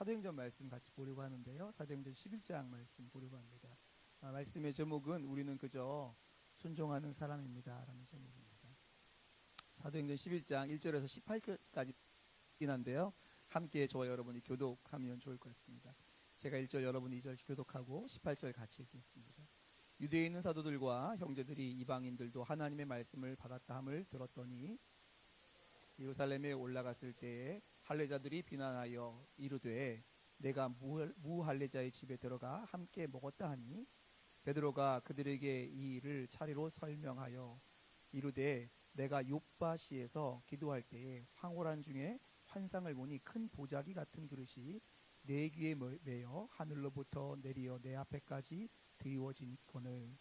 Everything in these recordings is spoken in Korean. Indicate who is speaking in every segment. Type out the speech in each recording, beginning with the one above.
Speaker 1: 사도행전 말씀 같이 보려고 하는데요. 사도행전 11장 말씀 보려고 합니다. 말씀의 제목은 우리는 그저 순종하는 사람입니다 라는 제목입니다. 사도행전 11장 1절에서 18절까지긴 한데요. 함께 저와 여러분이 교독하면 좋을 것 같습니다. 제가 1절, 여러분이 2절 교독하고 18절 같이 읽겠습니다. 유대에 있는 사도들과 형제들이 이방인들도 하나님의 말씀을 받았다 함을 들었더니 예루살렘에 올라갔을 때에 할례자들이 비난하여 이르되 내가 무할례자의 집에 들어가 함께 먹었다 하니 베드로가 그들에게 이 일을 차례로 설명하여 이르되 내가 욥바시에서 기도할 때에 황홀한 중에 환상을 보니 큰 보자기 같은 그릇이 내 귀에 매여 하늘로부터 내리어 내 앞에까지 드리워지거늘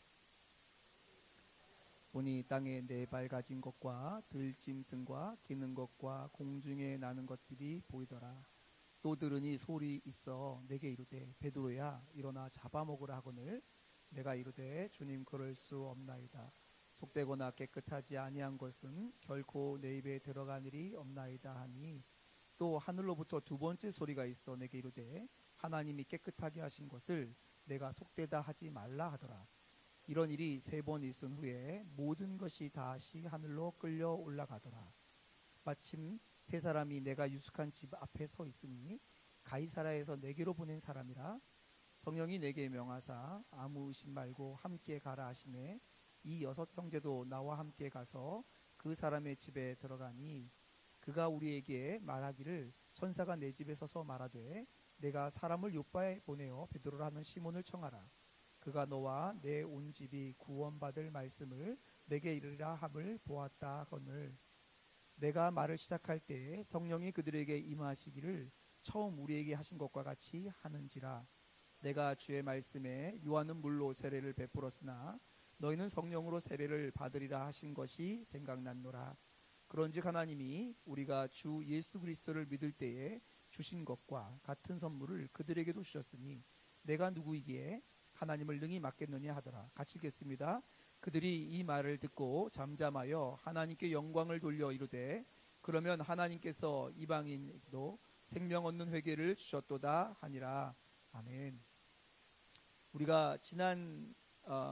Speaker 1: 보니 땅에 네 발 가진 것과 들짐승과 기는 것과 공중에 나는 것들이 보이더라. 또 들으니 소리 있어 내게 이르되 베드로야 일어나 잡아먹으라 하거늘 내가 이르되 주님 그럴 수 없나이다. 속되거나 깨끗하지 아니한 것은 결코 내 입에 들어간 일이 없나이다 하니 또 하늘로부터 두 번째 소리가 있어 내게 이르되 하나님이 깨끗하게 하신 것을 내가 속되다 하지 말라 하더라. 이런 일이 3번 있은 후에 모든 것이 다시 하늘로 끌려 올라가더라. 마침 3사람이 내가 유숙한 집 앞에 서 있으니 가이사라에서 내게로 보낸 사람이라. 성령이 내게 명하사 아무 의심 말고 함께 가라 하시매 이 6 형제도 나와 함께 가서 그 사람의 집에 들어가니 그가 우리에게 말하기를 천사가 내 집에 서서 말하되 내가 사람을 욥바에 보내어 베드로라 하는 시몬을 청하라. 그가 너와 내 온 집이 구원받을 말씀을 내게 이르리라 함을 보았다 하거늘 내가 말을 시작할 때에 성령이 그들에게 임하시기를 처음 우리에게 하신 것과 같이 하는지라. 내가 주의 말씀에 요한은 물로 세례를 베풀었으나 너희는 성령으로 세례를 받으리라 하신 것이 생각났노라. 그런즉 하나님이 우리가 주 예수 그리스도를 믿을 때에 주신 것과 같은 선물을 그들에게도 주셨으니 내가 누구이기에 하나님을 능히 맡겠느냐 하더라. 같이 읽겠습니다. 그들이 이 말을 듣고 잠잠하여 하나님께 영광을 돌려 이르되 그러면 하나님께서 이방인도 생명 얻는 회개를 주셨도다 하니라. 아멘. 우리가 지난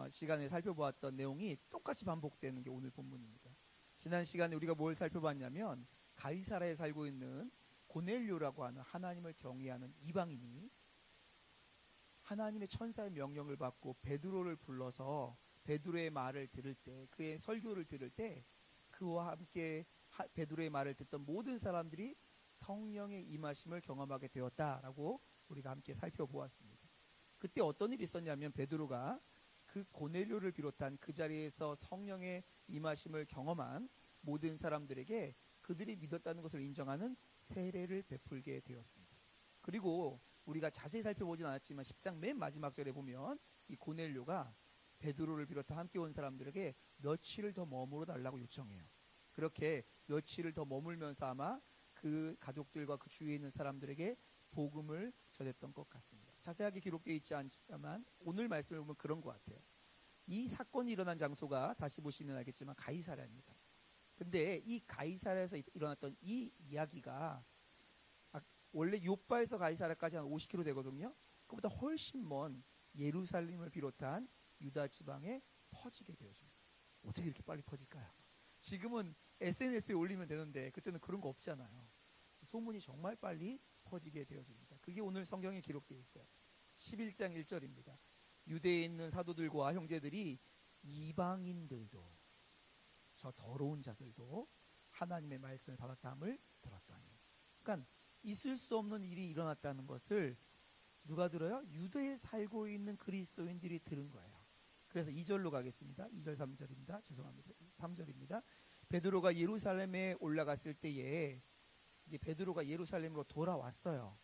Speaker 1: 시간에 살펴보았던 내용이 똑같이 반복되는 게 오늘 본문입니다. 지난 시간에 우리가 뭘 살펴봤냐면 가이사라에 살고 있는 고넬료라고 하는 하나님을 경외하는 이방인이 하나님의 천사의 명령을 받고 베드로를 불러서 베드로의 말을 들을 때, 그의 설교를 들을 때 그와 함께 베드로의 말을 듣던 모든 사람들이 성령의 임하심을 경험하게 되었다라고 우리가 함께 살펴보았습니다. 그때 어떤 일이 있었냐면 베드로가 그 고넬료를 비롯한 그 자리에서 성령의 임하심을 경험한 모든 사람들에게 그들이 믿었다는 것을 인정하는 세례를 베풀게 되었습니다. 그리고 우리가 자세히 살펴보진 않았지만 10장 맨 마지막 절에 보면 이 고넬료가 베드로를 비롯한 함께 온 사람들에게 며칠을 더 머무러 달라고 요청해요. 그렇게 며칠을 더 머물면서 아마 그 가족들과 그 주위에 있는 사람들에게 복음을 전했던 것 같습니다. 자세하게 기록되어 있지 않지만 오늘 말씀을 보면 그런 것 같아요. 이 사건이 일어난 장소가 다시 보시면 알겠지만 가이사라입니다. 근데 이 가이사라에서 일어났던 이 이야기가 원래 욥바에서 가이사라까지 한 50km 되거든요. 그보다 훨씬 먼 예루살렘을 비롯한 유다 지방에 퍼지게 되어집니다. 어떻게 이렇게 빨리 퍼질까요? 지금은 SNS에 올리면 되는데 그때는 그런 거 없잖아요. 소문이 정말 빨리 퍼지게 되어집니다. 그게 오늘 성경에 기록되어 있어요. 11장 1절입니다. 유대에 있는 사도들과 형제들이 이방인들도 저 더러운 자들도 하나님의 말씀을 받았다함을 들었더니, 그러니까 있을 수 없는 일이 일어났다는 것을 누가 들어요? 유대에 살고 있는 그리스도인들이 들은 거예요. 그래서 2절로 가겠습니다. 2절 3절입니다. 죄송합니다. 3절입니다. 베드로가 예루살렘에 올라갔을 때에 이제 베드로가 예루살렘으로 돌아왔어요.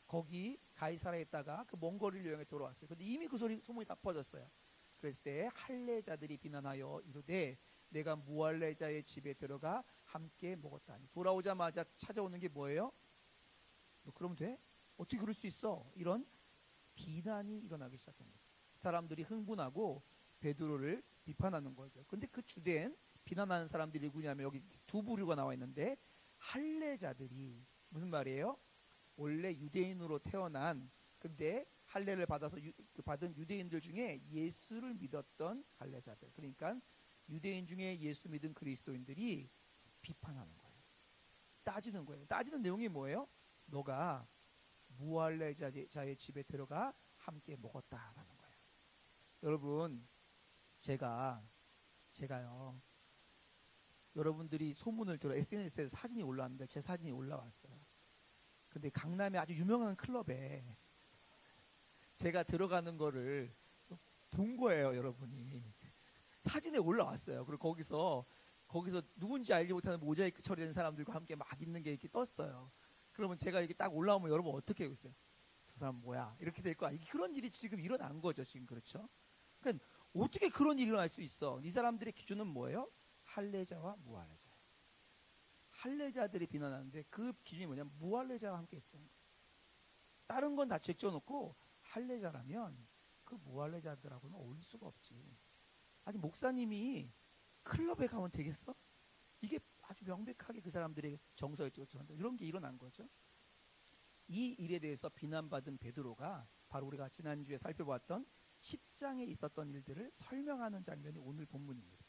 Speaker 1: 거기 가이사라에 있다가 그 먼 거리를 여행해 돌아왔어요. 근데 이미 그 소문이 다 퍼졌어요. 그랬을 때 할례자들이 비난하여 이르되 내가 무할례자의 집에 들어가 함께 먹었다니. 돌아오자마자 찾아오는 게 뭐예요? 너 그러면 돼? 어떻게 그럴 수 있어? 이런 비난이 일어나기 시작합니다. 사람들이 흥분하고 베드로를 비판하는 거죠. 근데 그 주된 비난하는 사람들이 누구냐면 여기 두 부류가 나와 있는데 할례자들이 무슨 말이에요? 원래 유대인으로 태어난 근데 할례를 받아서 받은 유대인들 중에 예수를 믿었던 할례자들, 그러니까 유대인 중에 예수 믿은 그리스도인들이 비판하는 거예요. 따지는 거예요. 따지는 내용이 뭐예요? 너가 무할례자의 집에 들어가 함께 먹었다라는 거예요. 여러분, 제가요, 여러분들이 소문을 들어 SNS에 사진이 올라왔는데 제 사진이 올라왔어요. 근데 강남에 아주 유명한 클럽에 제가 들어가는 거를 본 거예요, 여러분이. 사진에 올라왔어요. 그리고 거기서 누군지 알지 못하는 모자이크 처리된 사람들과 함께 막 있는 게 이렇게 떴어요. 그러면 제가 이렇게 딱 올라오면 여러분 어떻게 하겠어요? 저 사람 뭐야? 이렇게 될 거야. 그런 일이 지금 일어난 거죠, 지금. 그렇죠? 그러니까 어떻게 그런 일이 일어날 수 있어? 이 사람들의 기준은 뭐예요? 할례자와 무할례자. 할례자들이 비난하는데 그 기준이 뭐냐면 무할례자와 함께 있었던 거예요. 다른 건 다 제쳐놓고 할례자라면 그 무할례자들하고는 어울릴 수가 없지. 아니, 목사님이 클럽에 가면 되겠어? 이게 아주 명백하게 그 사람들의 정서에 쫓아간다. 이런 게 일어난 거죠. 이 일에 대해서 비난받은 베드로가 바로 우리가 지난주에 살펴봤던 10장에 있었던 일들을 설명하는 장면이 오늘 본문입니다.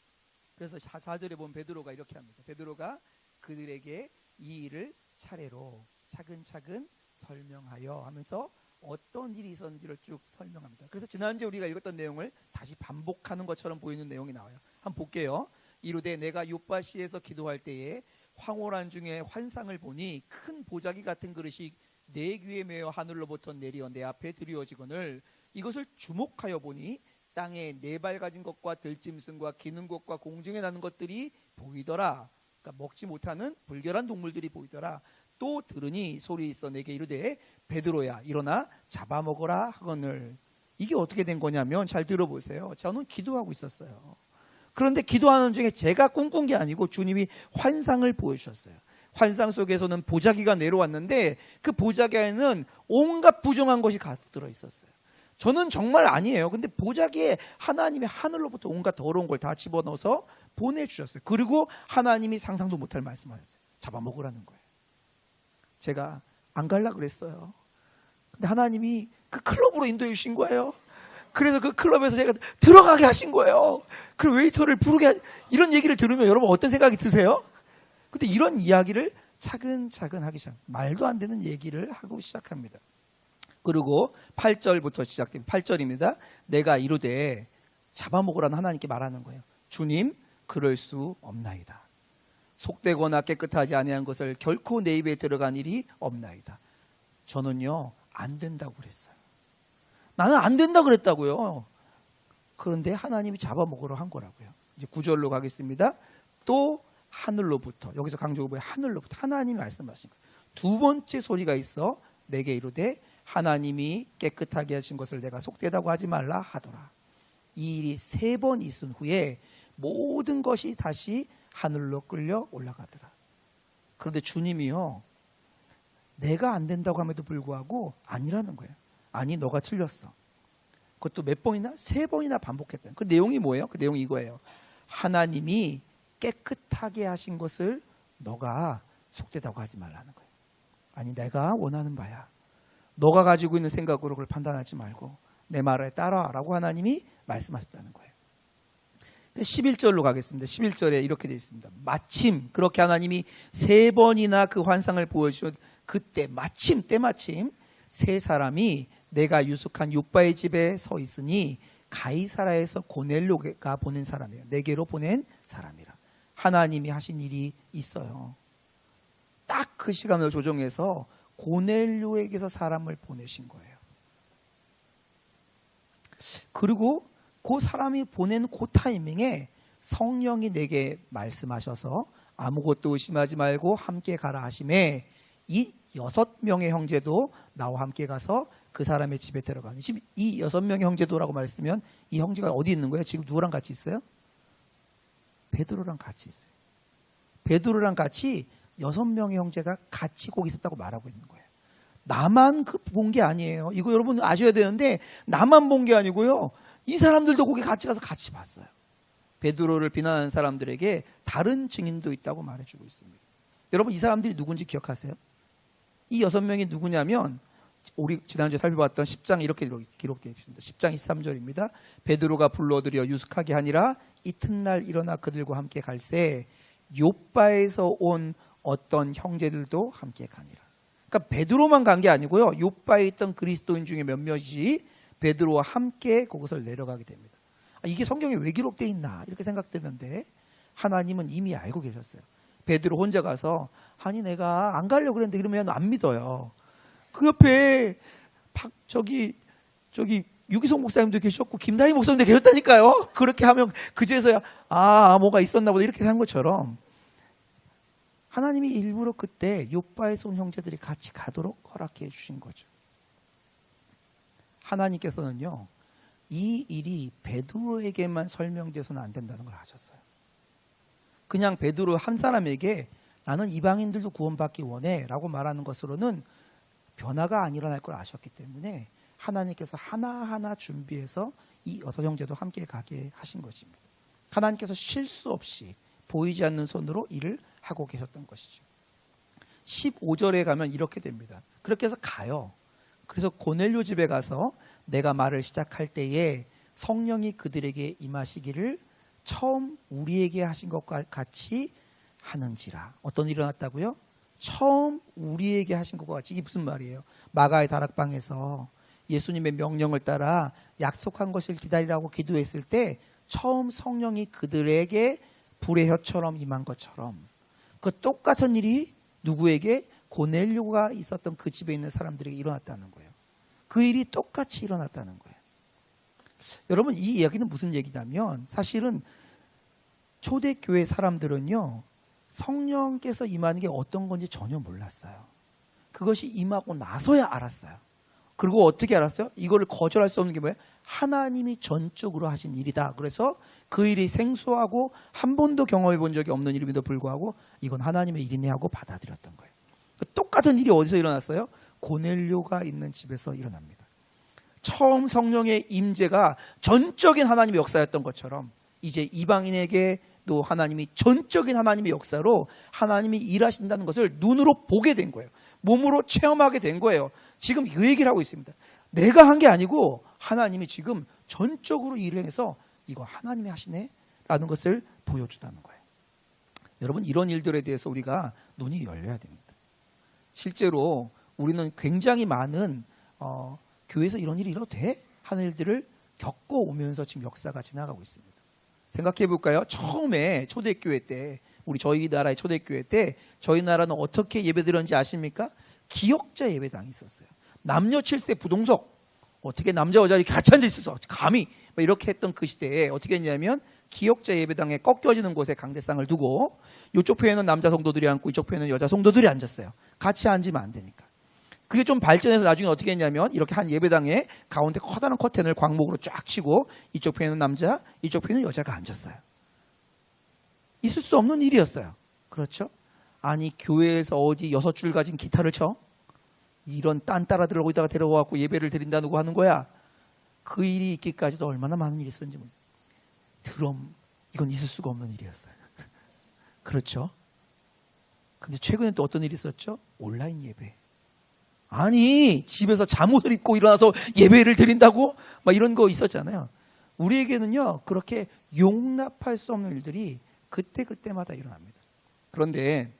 Speaker 1: 그래서 4절에 보면 베드로가 이렇게 합니다. 베드로가 그들에게 이 일을 차례로 차근차근 설명하여 하면서 어떤 일이 있었는지를 쭉 설명합니다. 그래서 지난주에 우리가 읽었던 내용을 다시 반복하는 것처럼 보이는 내용이 나와요. 한번 볼게요. 이르되 내가 요바시에서 기도할 때에 황홀한 중에 환상을 보니 큰 보자기 같은 그릇이 내 귀에 매어 하늘로부터 내리어 내 앞에 드리워지거늘 이것을 주목하여 보니 땅에 네 발 가진 것과 들짐승과 기는 것과 공중에 나는 것들이 보이더라. 그러니까 먹지 못하는 불결한 동물들이 보이더라. 또 들으니 소리 있어 내게 이르되 베드로야 일어나 잡아먹어라 하거늘. 이게 어떻게 된 거냐면 잘 들어보세요. 저는 기도하고 있었어요. 그런데 기도하는 중에 제가 꿈꾼 게 아니고 주님이 환상을 보여주셨어요. 환상 속에서는 보자기가 내려왔는데 그 보자기에는 온갖 부정한 것이 가득 들어있었어요. 저는 정말 아니에요. 근데 보자기에 하나님이 하늘로부터 온갖 더러운 걸 다 집어넣어서 보내주셨어요. 그리고 하나님이 상상도 못할 말씀하셨어요. 잡아먹으라는 거예요. 제가 안 가려고 그랬어요. 근데 하나님이 그 클럽으로 인도해 주신 거예요. 그래서 그 클럽에서 제가 들어가게 하신 거예요. 그리고 웨이터를 부르게 이런 얘기를 들으면 여러분 어떤 생각이 드세요? 근데 이런 이야기를 차근차근 하기 시작. 말도 안 되는 얘기를 하고 시작합니다. 그리고 8절부터 시작됩니다. 8절입니다. 내가 이르되 잡아먹으라는 하나님께 말하는 거예요. 주님, 그럴 수 없나이다. 속되거나 깨끗하지 아니한 것을 결코 내 입에 들어간 일이 없나이다. 저는요 안 된다고 그랬어요. 나는 안 된다고 그랬다고요. 그런데 하나님이 잡아먹으러 한 거라고요. 이제 9절로 가겠습니다. 또 하늘로부터, 여기서 강조가 하늘로부터 하나님이 말씀하신 거예요. 두 번째 소리가 있어 내게 이르되 하나님이 깨끗하게 하신 것을 내가 속되다고 하지 말라 하더라. 이 일이 3번 있은 후에 모든 것이 다시 하늘로 끌려 올라가더라. 그런데 주님이요 내가 안 된다고 함에도 불구하고 아니라는 거예요. 아니 너가 틀렸어. 그것도 몇 번이나? 3번이나 반복했다. 그 내용이 뭐예요? 그 내용이 이거예요. 하나님이 깨끗하게 하신 것을 너가 속되다고 하지 말라는 거예요. 아니 내가 원하는 바야. 너가 가지고 있는 생각으로 그걸 판단하지 말고 내 말에 따라라고 하나님이 말씀하셨다는 거예요. 11절로 가겠습니다. 11절에 이렇게 되어 있습니다. 마침 그렇게 하나님이 3번이나 그 환상을 보여주신 그때 때마침 3사람이 내가 유숙한 욥바의 집에 서 있으니 가이사라에서 고넬료가 보낸 사람이에요. 내게로 보낸 사람이라. 하나님이 하신 일이 있어요. 딱 그 시간을 조정해서 고넬료에게서 사람을 보내신 거예요. 그리고 그 사람이 보낸 그 타이밍에 성령이 내게 말씀하셔서 아무것도 의심하지 말고 함께 가라 하심에 이 6명의 형제도 나와 함께 가서 그 사람의 집에 들어가는. 지금 이 6명의 형제도라고 말했으면 이 형제가 어디 있는 거예요? 지금 누구랑 같이 있어요? 베드로랑 같이 있어요. 베드로랑 같이 6명의 형제가 같이 거기 있었다고 말하고 있는 거예요. 나만 본 게 아니에요. 이거 여러분 아셔야 되는데 나만 본 게 아니고요. 이 사람들도 거기 같이 가서 같이 봤어요. 베드로를 비난하는 사람들에게 다른 증인도 있다고 말해주고 있습니다. 여러분 이 사람들이 누군지 기억하세요? 이 6명이 누구냐면 우리 지난주에 살펴봤던 10장 이렇게 기록되어 있습니다. 10장 23절입니다. 베드로가 불러들여 유숙하게 하니라. 이튿날 일어나 그들과 함께 갈새 욥바에서 온 어떤 형제들도 함께 가니라. 그러니까 베드로만 간 게 아니고요. 욥바에 있던 그리스도인 중에 몇몇이 베드로와 함께 그곳을 내려가게 됩니다. 이게 성경에 왜 기록되어 있나 이렇게 생각되는데 하나님은 이미 알고 계셨어요. 베드로 혼자 가서 아니 내가 안 가려고 그랬는데 이러면 안 믿어요. 그 옆에 저기 유기성 목사님도 계셨고 김다희 목사님도 계셨다니까요. 그렇게 하면 그제서야 뭐가 있었나 보다 이렇게 한 것처럼 하나님이 일부러 그때 욥바에서 온 형제들이 같이 가도록 허락해 주신 거죠. 하나님께서는요 이 일이 베드로에게만 설명돼서는 안 된다는 걸 아셨어요. 그냥 베드로 한 사람에게 나는 이방인들도 구원받기 원해 라고 말하는 것으로는 변화가 안 일어날 걸 아셨기 때문에 하나님께서 하나하나 준비해서 이 6형제도 함께 가게 하신 것입니다. 하나님께서 실수 없이 보이지 않는 손으로 일을 하고 계셨던 것이죠. 15절에 가면 이렇게 됩니다. 그렇게 해서 가요. 그래서 고넬료 집에 가서 내가 말을 시작할 때에 성령이 그들에게 임하시기를 처음 우리에게 하신 것과 같이 하는지라. 어떤 일이 일어났다고요? 처음 우리에게 하신 것과 같이. 이게 무슨 말이에요? 마가의 다락방에서 예수님의 명령을 따라 약속한 것을 기다리라고 기도했을 때 처음 성령이 그들에게 불의 혀처럼 임한 것처럼 그 똑같은 일이 누구에게? 고넬료가 있었던 그 집에 있는 사람들에게 일어났다는 거예요. 그 일이 똑같이 일어났다는 거예요. 여러분 이 이야기는 무슨 얘기냐면 사실은 초대교회 사람들은요 성령께서 임하는 게 어떤 건지 전혀 몰랐어요. 그것이 임하고 나서야 알았어요. 그리고 어떻게 알았어요? 이거를 거절할 수 없는 게 뭐예요? 하나님이 전적으로 하신 일이다. 그래서 그 일이 생소하고 한 번도 경험해 본 적이 없는 일임에도 불구하고 이건 하나님의 일이네 하고 받아들였던 거예요. 똑같은 일이 어디서 일어났어요? 고넬료가 있는 집에서 일어납니다. 처음 성령의 임재가 전적인 하나님의 역사였던 것처럼 이제 이방인에게 또 하나님이 전적인 하나님의 역사로 하나님이 일하신다는 것을 눈으로 보게 된 거예요. 몸으로 체험하게 된 거예요. 지금 이 얘기를 하고 있습니다. 내가 한 게 아니고 하나님이 지금 전적으로 일을 해서 이거 하나님이 하시네 라는 것을 보여주다는 거예요. 여러분 이런 일들에 대해서 우리가 눈이 열려야 됩니다. 실제로 우리는 굉장히 많은 교회에서 이런 일이 일어도 돼? 하는 일들을 겪어오면서 지금 역사가 지나가고 있습니다. 생각해 볼까요? 처음에 초대교회 때 저희 나라의 초대교회 때 저희 나라는 어떻게 예배드렸는지 아십니까? 기역자 예배당이 있었어요. 남녀 7세 부동석 어떻게 남자 여자 이렇게 같이 앉아 있어서 감히 이렇게 했던 그 시대에 어떻게 했냐면 기역자 예배당에 꺾여지는 곳에 강대상을 두고 이쪽 편에는 남자 성도들이 앉고 이쪽 편에는 여자 성도들이 앉았어요. 같이 앉으면 안 되니까. 그게 좀 발전해서 나중에 어떻게 했냐면 이렇게 한 예배당에 가운데 커다란 커튼을 광목으로 쫙 치고 이쪽 편에는 남자, 이쪽 편에는 여자가 앉았어요. 있을 수 없는 일이었어요. 그렇죠? 아니 교회에서 어디 6줄 가진 기타를 쳐? 이런 딴따라들을 거기다가 데려와갖고 예배를 드린다고 하는 거야. 그 일이 있기까지도 얼마나 많은 일이 있었는지 모르겠어요. 드럼 이건 있을 수가 없는 일이었어요. 그렇죠? 근데 최근에 또 어떤 일이 있었죠? 온라인 예배. 아니 집에서 잠옷을 입고 일어나서 예배를 드린다고? 막 이런 거 있었잖아요. 우리에게는요 그렇게 용납할 수 없는 일들이 그때그때마다 일어납니다. 그런데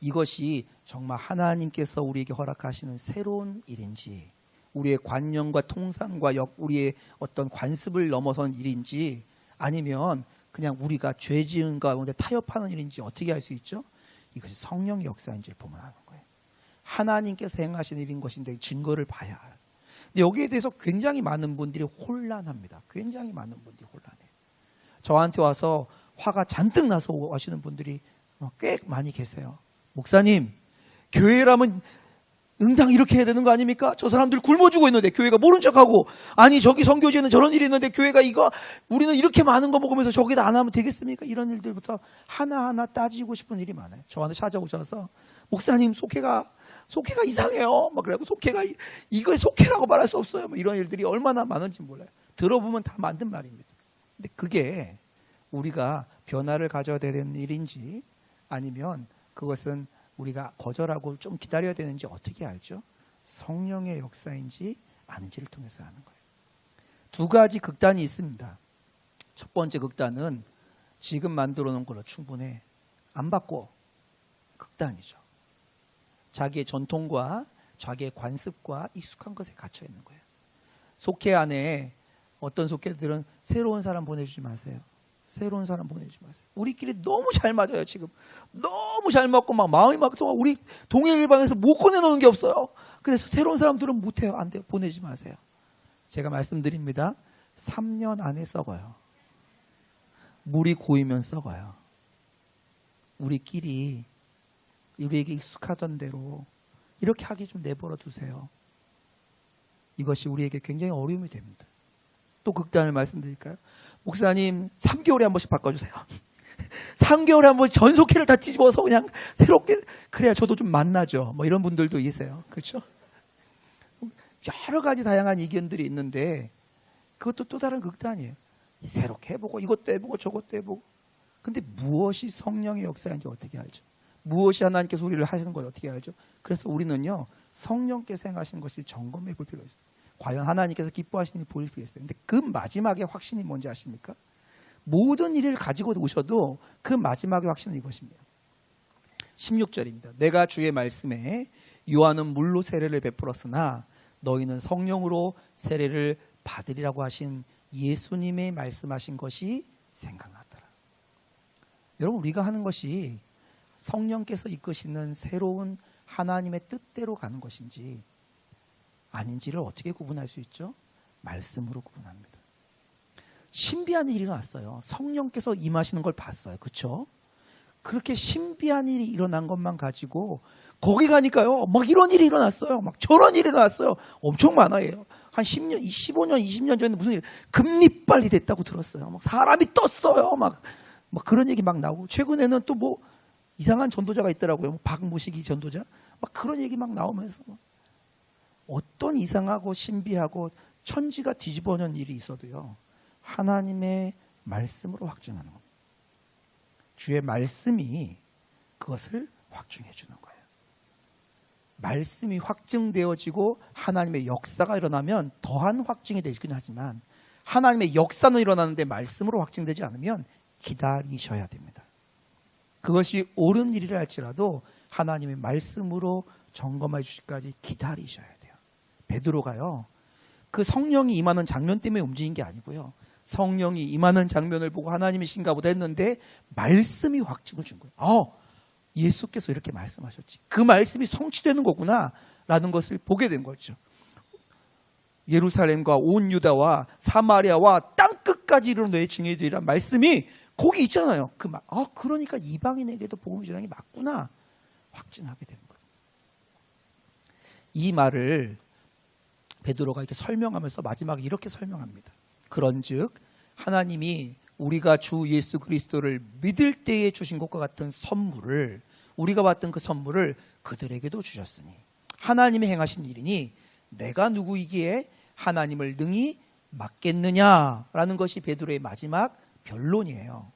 Speaker 1: 이것이 정말 하나님께서 우리에게 허락하시는 새로운 일인지 우리의 관념과 통상과 우리의 어떤 관습을 넘어선 일인지 아니면 그냥 우리가 죄 지은 가운데 타협하는 일인지 어떻게 알 수 있죠? 이것이 성령의 역사인지를 보면 하는 거예요. 하나님께서 행하신 일인 것인데 증거를 봐야 알아요. 근데 여기에 대해서 굉장히 많은 분들이 혼란합니다. 굉장히 많은 분들이 혼란해요. 저한테 와서 화가 잔뜩 나서 하시는 분들이 꽤 많이 계세요. 목사님, 교회라면 응당 이렇게 해야 되는 거 아닙니까? 저 사람들 굶어 죽고 있는데 교회가 모른 척하고 아니 저기 선교지에는 저런 일이 있는데 교회가 이거 우리는 이렇게 많은 거 먹으면서 저기다 안 하면 되겠습니까? 이런 일들부터 하나하나 따지고 싶은 일이 많아요. 저한테 찾아오셔서 목사님 속회가 이상해요. 막 그래갖고 속회가 이거 속회라고 말할 수 없어요. 뭐 이런 일들이 얼마나 많은지 몰라요. 들어보면 다 맞는 말입니다. 근데 그게 우리가 변화를 가져야 되는 일인지 아니면 그것은 우리가 거절하고 좀 기다려야 되는지 어떻게 알죠? 성령의 역사인지 아닌지를 통해서 아는 거예요. 두 가지 극단이 있습니다. 첫 번째 극단은 지금 만들어 놓은 걸로 충분해. 안 받고 극단이죠. 자기의 전통과 자기의 관습과 익숙한 것에 갇혀 있는 거예요. 속회 안에 어떤 속회들은 새로운 사람 보내주지 마세요. 새로운 사람 보내주지 마세요. 우리끼리 너무 잘 맞아요. 지금 너무 잘 맞고 막 마음이 막 우리 동일 일방에서 못 꺼내놓는 게 없어요. 그래서 새로운 사람들은 못해요. 안 돼요. 보내지 마세요. 제가 말씀드립니다. 3년 안에 썩어요. 물이 고이면 썩어요. 우리끼리 우리에게 익숙하던 대로 이렇게 하기 좀 내버려 두세요. 이것이 우리에게 굉장히 어려움이 됩니다. 또 극단을 말씀드릴까요? 목사님 3개월에 한 번씩 바꿔주세요. 3개월에 한 번 전속회를 다 뒤집어서 그냥 새롭게 그래야 저도 좀 만나죠. 뭐 이런 분들도 계세요. 그렇죠? 여러 가지 다양한 의견들이 있는데 그것도 또 다른 극단이에요. 새롭게 해보고 이것도 해보고 저것도 해보고. 근데 무엇이 성령의 역사인지 어떻게 알죠? 무엇이 하나님께서 우리를 하시는 걸 어떻게 알죠? 그래서 우리는요 성령께서 행하시는 것을 점검해 볼 필요가 있어요. 과연 하나님께서 기뻐하시는지 볼 필요가 있어요. 근데 그 마지막의 확신이 뭔지 아십니까? 모든 일을 가지고 오셔도 그 마지막의 확신은 이것입니다. 16절입니다. 내가 주의 말씀에 요한은 물로 세례를 베풀었으나 너희는 성령으로 세례를 받으리라고 하신 예수님의 말씀하신 것이 생각나더라. 여러분 우리가 하는 것이 성령께서 이끄시는 새로운 하나님의 뜻대로 가는 것인지 아닌지를 어떻게 구분할 수 있죠? 말씀으로 구분합니다. 신비한 일이 일어났어요. 성령께서 임하시는 걸 봤어요. 그렇죠? 그렇게 신비한 일이 일어난 것만 가지고 거기 가니까요. 막 이런 일이 일어났어요. 막 저런 일이 일어났어요. 엄청 많아요. 한 10년, 15년, 20년 전에 무슨 일 금리빨이 됐다고 들었어요. 막 사람이 떴어요. 막 그런 얘기 막 나오고 최근에는 또 뭐 이상한 전도자가 있더라고요. 박무식이 전도자. 막 그런 얘기 막 나오면서 어떤 이상하고 신비하고 천지가 뒤집어진 일이 있어도요. 하나님의 말씀으로 확증하는 겁니다. 주의 말씀이 그것을 확증해 주는 거예요. 말씀이 확증되어지고 하나님의 역사가 일어나면 더한 확증이 되긴 하지만 하나님의 역사는 일어나는데 말씀으로 확증되지 않으면 기다리셔야 됩니다. 그것이 옳은 일이라 할지라도 하나님의 말씀으로 점검해 주시기까지 기다리셔야 돼요. 베드로가요. 그 성령이 임하는 장면 때문에 움직인 게 아니고요. 성령이 임하는 장면을 보고 하나님이신가 보다 했는데 말씀이 확증을 준 거예요. 예수께서 이렇게 말씀하셨지. 그 말씀이 성취되는 거구나 라는 것을 보게 된 거죠. 예루살렘과 온 유다와 사마리아와 땅끝까지 이르러 너의 증인이 되리라 말씀이 거기 있잖아요. 그러니까 이방인에게도 복음을 전하는 게 맞구나 확증하게 되는 거예요. 이 말을 베드로가 이렇게 설명하면서 마지막에 이렇게 설명합니다. 그런즉 하나님이 우리가 주 예수 그리스도를 믿을 때에 주신 것과 같은 선물을 우리가 받던 그 선물을 그들에게도 주셨으니 하나님이 행하신 일이니 내가 누구이기에 하나님을 능히 맡겠느냐라는 것이 베드로의 마지막 변론이에요.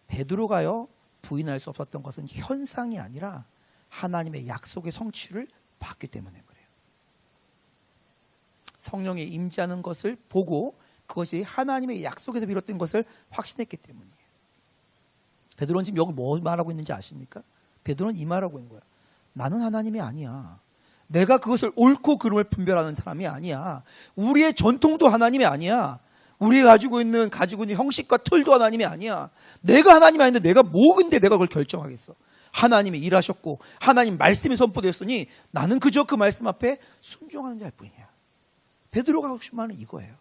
Speaker 1: 베드로가요 부인할 수 없었던 것은 현상이 아니라 하나님의 약속의 성취를 봤기 때문에 그래요. 성령이 임재하는 것을 보고 그것이 하나님의 약속에서 비롯된 것을 확신했기 때문이에요. 베드로는 지금 여기 뭐 말하고 있는지 아십니까? 베드로는 이 말하고 있는 거야. 나는 하나님이 아니야. 내가 그것을 옳고 그름을 분별하는 사람이 아니야. 우리의 전통도 하나님이 아니야. 우리가 가지고 있는 형식과 틀도 하나님이 아니야. 내가 하나님이 아닌데 내가 뭐근데 내가 그걸 결정하겠어. 하나님이 일하셨고 하나님 말씀이 선포되었으니 나는 그저 그 말씀 앞에 순종하는 자일 뿐이야. 베드로가 하고 싶은 말은 이거예요.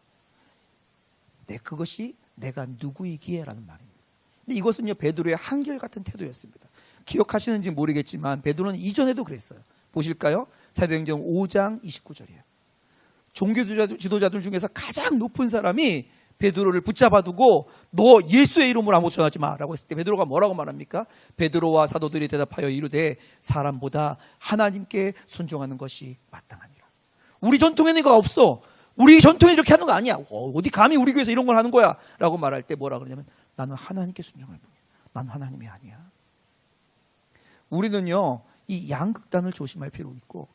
Speaker 1: 그것이 내가 누구이기에 라는 말입니다. 근데 이것은요 베드로의 한결같은 태도였습니다. 기억하시는지 모르겠지만 베드로는 이전에도 그랬어요. 보실까요? 사도행전 5장 29절이에요. 종교 지도자들 중에서 가장 높은 사람이 베드로를 붙잡아두고 너 예수의 이름으로 아무 전하지 마라고 했을 때 베드로가 뭐라고 말합니까? 베드로와 사도들이 대답하여 이르되 사람보다 하나님께 순종하는 것이 마땅하니라. 우리 전통에는 이거 없어. 우리 전통에 이렇게 하는 거 아니야. 어디 감히 우리 교회에서 이런 걸 하는 거야 라고 말할 때 뭐라 그러냐면 나는 하나님께 순종할 뿐이야. 나는 하나님이 아니야. 우리는요 이 양극단을 조심할 필요가 있고,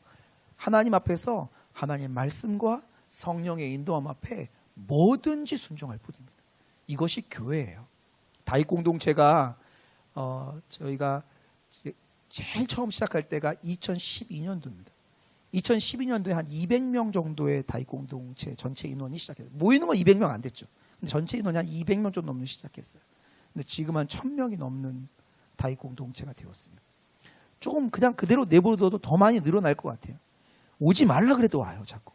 Speaker 1: 하나님 앞에서 하나님의 말씀과 성령의 인도함 앞에 뭐든지 순종할 뿐입니다. 이것이 교회예요. 다윗 공동체가 저희가 제일 처음 시작할 때가 2012년도입니다. 2012년도에 한 200명 정도의 다윗 공동체 전체 인원이 시작했어요. 모이는 건 200명 안 됐죠. 근데 전체 인원이 한 200명 좀 넘는 시작했어요. 근데 지금 한 1000명이 넘는 다윗 공동체가 되었습니다. 조금 그냥 그대로 내버려둬도 더 많이 늘어날 것 같아요. 오지 말라 그래도 와요, 자꾸.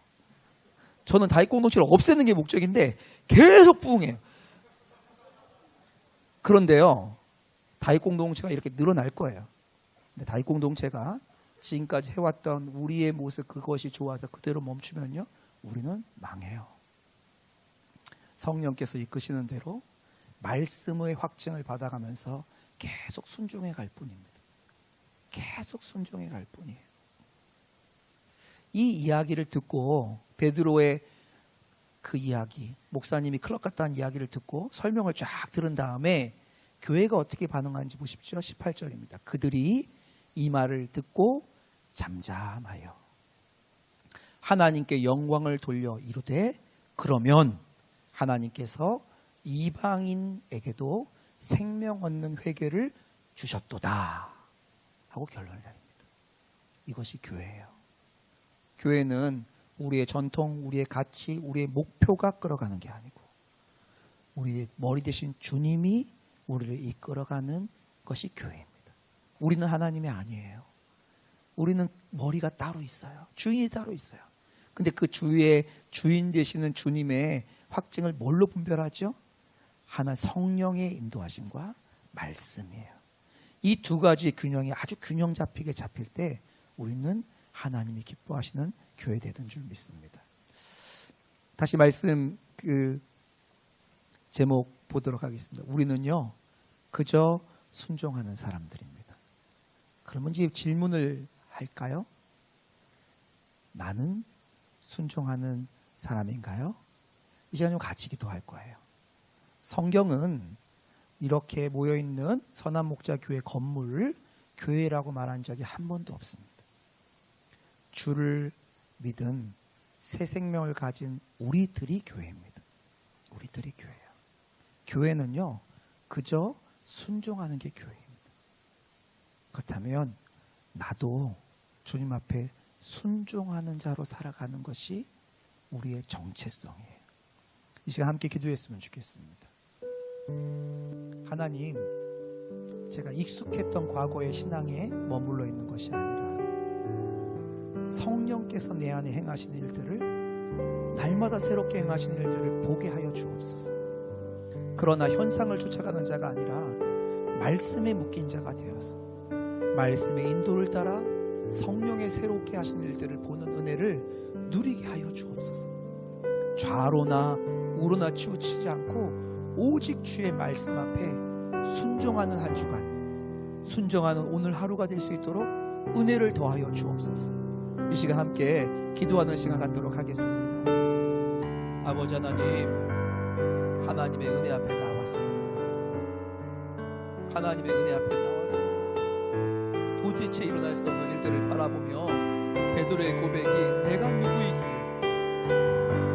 Speaker 1: 저는 다윗 공동체를 없애는 게 목적인데 계속 부응해요. 그런데요, 다윗 공동체가 이렇게 늘어날 거예요. 근데 다윗 공동체가 지금까지 해왔던 우리의 모습, 그것이 좋아서 그대로 멈추면요, 우리는 망해요. 성령께서 이끄시는 대로 말씀의 확증을 받아가면서 계속 순종해 갈 뿐입니다. 계속 순종해 갈 뿐이에요. 이 이야기를 듣고, 베드로의 그 이야기, 목사님이 클럽 갔다는 이야기를 듣고 설명을 쫙 들은 다음에 교회가 어떻게 반응하는지 보십시오. 18절입니다. 그들이 이 말을 듣고 잠잠하여 하나님께 영광을 돌려 이르되, 그러면 하나님께서 이방인에게도 생명 얻는 회개를 주셨도다 하고 결론을 내립니다. 이것이 교회예요. 교회는 우리의 전통, 우리의 가치, 우리의 목표가 끌어가는 게 아니고 우리의 머리 대신 주님이 우리를 이끌어가는 것이 교회입니다. 우리는 하나님이 아니에요. 우리는 머리가 따로 있어요. 주인이 따로 있어요. 근데 그 주의 주인 되시는 주님의 확증을 뭘로 분별하죠? 하나, 성령의 인도하심과 말씀이에요. 이 두 가지의 균형이 아주 균형 잡히게 잡힐 때 우리는 하나님이 기뻐하시는 교회 되던 줄 믿습니다. 다시 말씀 제목 보도록 하겠습니다. 우리는요, 그저 순종하는 사람들입니다. 그러면 이제 질문을 할까요? 나는 순종하는 사람인가요? 이 시간 좀 같이 기도할 거예요. 성경은 이렇게 모여있는 선한목자교회 건물을 교회라고 말한 적이 한 번도 없습니다. 주를 믿은 새 생명을 가진 우리들이 교회입니다. 우리들이 교회예요. 교회는요, 그저 순종하는 게 교회입니다. 그렇다면 나도 주님 앞에 순종하는 자로 살아가는 것이 우리의 정체성이에요. 이 시간 함께 기도했으면 좋겠습니다. 하나님, 제가 익숙했던 과거의 신앙에 머물러 있는 것이 아니라 성령께서 내 안에 행하시는 일들을, 날마다 새롭게 하시는 일들을 보게 하여 주옵소서. 그러나 현상을 쫓아가는 자가 아니라 말씀에 묶인 자가 되어서 말씀의 인도를 따라 성령의 새롭게 하시는 일들을 보는 은혜를 누리게 하여 주옵소서. 좌로나 우로나 치우치지 않고 오직 주의 말씀 앞에 순종하는 한 주간, 순종하는 오늘 하루가 될 수 있도록 은혜를 더하여 주옵소서. 이 시간 함께 기도하는 시간 갖도록 하겠습니다. 아버지 하나님, 하나님의 은혜 앞에 나왔습니다. 하나님의 은혜 앞에 나왔습니다. 도대체 일어날 수 없는 일들을 바라보며 베드로의 고백이 내가 누구이기에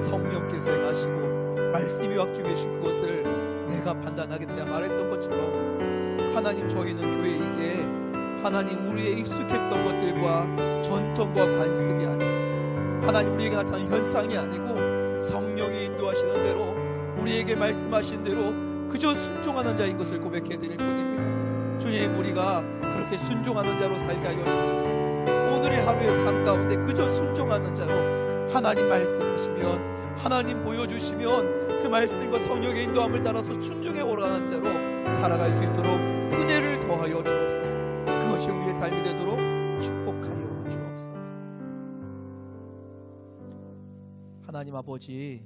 Speaker 1: 성령께서 행하시고 말씀이 확증하신 그것을 내가 판단하겠느냐 말했던 것처럼, 하나님, 저희는 교회이기에 하나님, 우리의 익숙했던 것들과 전통과 관습이 아니고 하나님, 우리에게 나타나는 현상이 아니고 성령이 인도하시는 대로, 우리에게 말씀하신 대로 그저 순종하는 자인 것을 고백해드릴 뿐입니다. 주님, 우리가 그렇게 순종하는 자로 살게 하여 주소서. 오늘의 하루의 삶 가운데 그저 순종하는 자로, 하나님 말씀하시면, 하나님 보여주시면 그 말씀과 성령의 인도함을 따라서 순종해 오라는 자로 살아갈 수 있도록 은혜를 더하여 주옵소서. 그것이 우리의 삶이 되도록 축복하여 주옵소서. 하나님 아버지,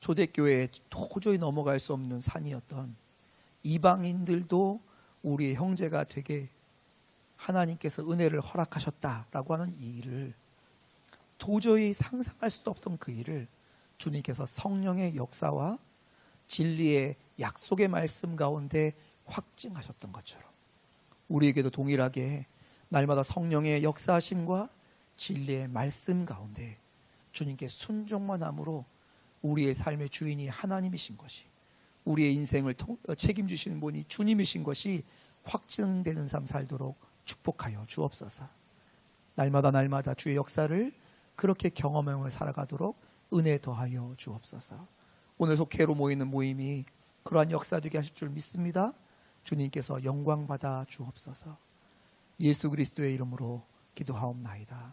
Speaker 1: 초대교회에 도저히 넘어갈 수 없는 산이었던 이방인들도 우리의 형제가 되게 하나님께서 은혜를 허락하셨다라고 하는 이 일을, 도저히 상상할 수도 없던 그 일을 주님께서 성령의 역사와 진리의 약속의 말씀 가운데 확증하셨던 것처럼 우리에게도 동일하게 날마다 성령의 역사하심과 진리의 말씀 가운데 주님께 순종만 함으로 우리의 삶의 주인이 하나님이신 것이, 우리의 인생을 책임지시는 분이 주님이신 것이 확증되는 삶 살도록 축복하여 주옵소서. 날마다 주의 역사를 그렇게 경험하며 살아가도록 은혜 더하여 주옵소서. 오늘 속회로 모이는 모임이 그러한 역사 되게 하실 줄 믿습니다. 주님께서 영광 받아 주옵소서. 예수 그리스도의 이름으로 기도하옵나이다.